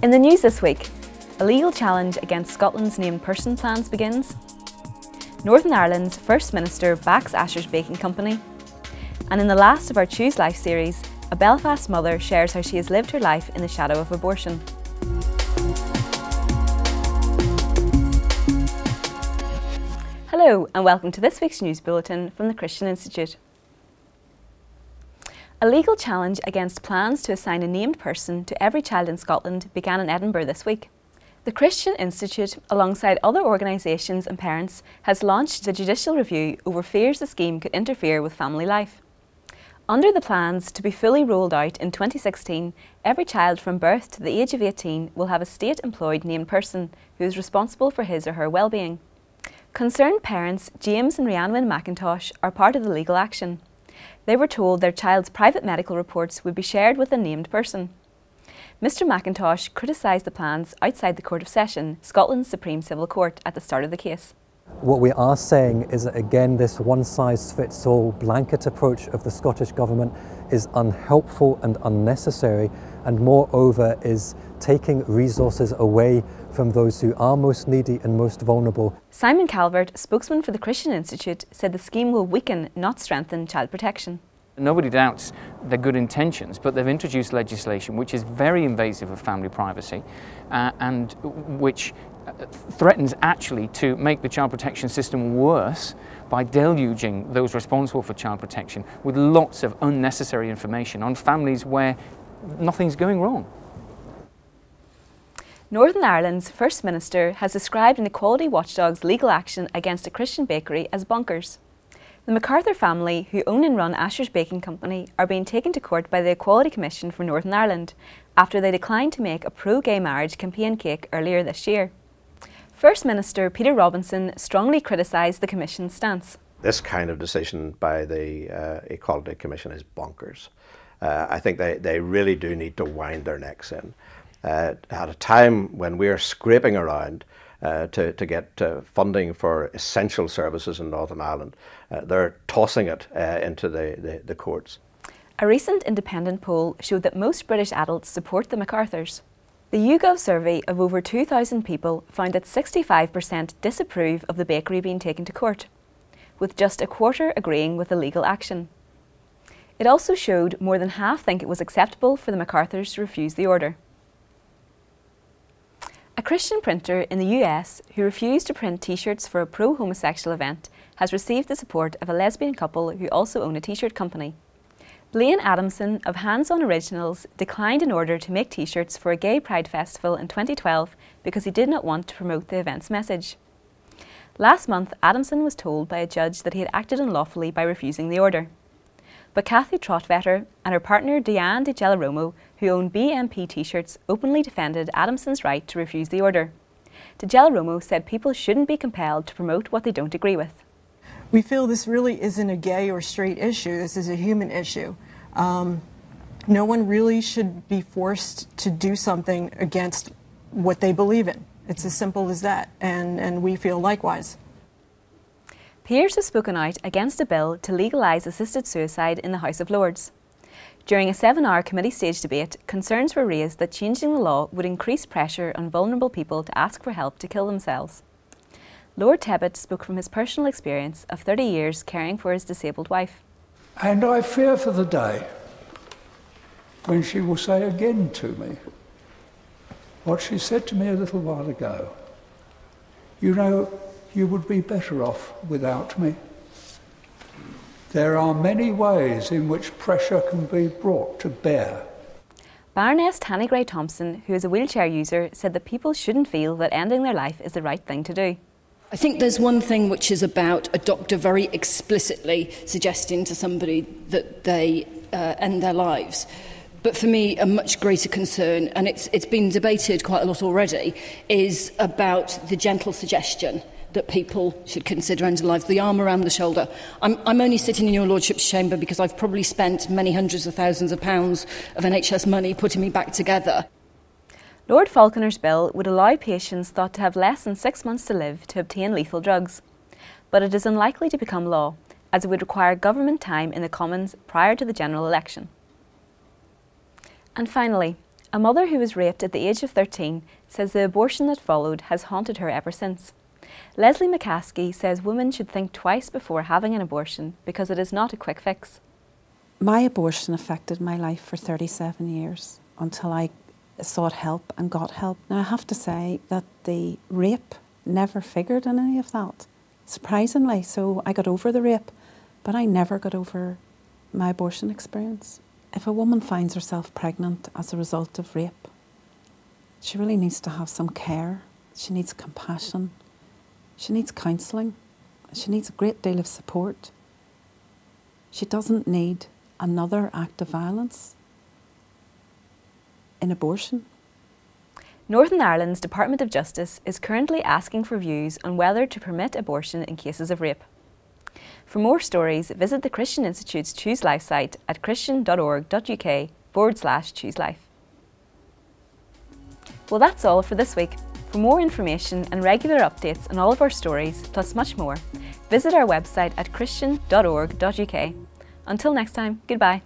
In the news this week, a legal challenge against Scotland's named person plans begins. Northern Ireland's First Minister backs Asher's Baking Company. And in the last of our Choose Life series, a Belfast mother shares how she has lived her life in the shadow of abortion. Hello and welcome to this week's news bulletin from the Christian Institute. A legal challenge against plans to assign a named person to every child in Scotland began in Edinburgh this week. The Christian Institute, alongside other organisations and parents, has launched a judicial review over fears the scheme could interfere with family life. Under the plans to be fully rolled out in 2016, every child from birth to the age of 18 will have a state-employed named person who is responsible for his or her well-being. Concerned parents James and Rhiannon McINTOSH are part of the legal action. They were told their child's private medical reports would be shared with a named person. Mr McINTOSH criticised the plans outside the Court of Session, Scotland's Supreme Civil Court, at the start of the case. What we are saying is that, again, this one-size-fits-all blanket approach of the Scottish Government is unhelpful and unnecessary, and moreover is taking resources away from those who are most needy and most vulnerable. Simon Calvert, spokesman for the Christian Institute, said the scheme will weaken, not strengthen, child protection. Nobody doubts their good intentions, but they've introduced legislation which is very invasive of family privacy and which threatens actually to make the child protection system worse by deluging those responsible for child protection with lots of unnecessary information on families where nothing's going wrong. Northern Ireland's First Minister has described an equality watchdog's legal action against a Christian bakery as bonkers. The MacArthur family, who own and run Asher's Baking Company, are being taken to court by the Equality Commission for Northern Ireland after they declined to make a pro-gay marriage campaign cake earlier this year. First Minister Peter Robinson strongly criticised the Commission's stance. This kind of decision by the Equality Commission is bonkers. I think they really do need to wind their necks in. At a time when we're scraping around to get funding for essential services in Northern Ireland, they're tossing it into the courts. A recent independent poll showed that most British adults support the MacArthurs. The YouGov survey of over 2,000 people found that 65% disapprove of the bakery being taken to court, with just a quarter agreeing with the legal action. It also showed more than half think it was acceptable for the MacArthurs to refuse the order. A Christian printer in the US who refused to print t-shirts for a pro-homosexual event has received the support of a lesbian couple who also own a t-shirt company. Blaine Adamson of Hands On Originals declined an order to make t-shirts for a gay pride festival in 2012 because he did not want to promote the event's message. Last month, Adamson was told by a judge that he had acted unlawfully by refusing the order. But Kathy Trotvetter and her partner Diane De Gelaromo, who own BMP t-shirts, openly defended Adamson's right to refuse the order. De Gelaromo said people shouldn't be compelled to promote what they don't agree with. We feel this really isn't a gay or straight issue. This is a human issue. No one really should be forced to do something against what they believe in. It's as simple as that, and we feel likewise. Peers have spoken out against a bill to legalise assisted suicide in the House of Lords. During a 7-hour committee-stage debate, concerns were raised that changing the law would increase pressure on vulnerable people to ask for help to kill themselves. Lord Tebbit spoke from his personal experience of 30 years caring for his disabled wife. And I fear for the day when she will say again to me what she said to me a little while ago. You know, you would be better off without me. There are many ways in which pressure can be brought to bear. Baroness Tanny Gray Thompson, who is a wheelchair user, said that people shouldn't feel that ending their life is the right thing to do. I think there's one thing which is about a doctor very explicitly suggesting to somebody that they end their lives. But for me, a much greater concern, and it's been debated quite a lot already, is about the gentle suggestion that people should consider ending life, the arm around the shoulder. I'm only sitting in your Lordship's chamber because I've probably spent many hundreds of thousands of pounds of NHS money putting me back together. Lord Falconer's bill would allow patients thought to have less than 6 months to live to obtain lethal drugs. But it is unlikely to become law, as it would require government time in the Commons prior to the general election. And finally, A mother who was raped at the age of 13 says the abortion that followed has haunted her ever since. Leslie McCaskey says women should think twice before having an abortion because it is not a quick fix. My abortion affected my life for 37 years until I sought help and got help. Now I have to say that the rape never figured in any of that, surprisingly. So I got over the rape, but I never got over my abortion experience. If a woman finds herself pregnant as a result of rape, she really needs to have some care. She needs compassion. She needs counselling. She needs a great deal of support. She doesn't need another act of violence in abortion. Northern Ireland's Department of Justice is currently asking for views on whether to permit abortion in cases of rape. For more stories, visit the Christian Institute's Choose Life site at christian.org.uk/Choose Life. Well, that's all for this week. For more information and regular updates on all of our stories, plus much more, visit our website at christian.org.uk. Until next time, goodbye.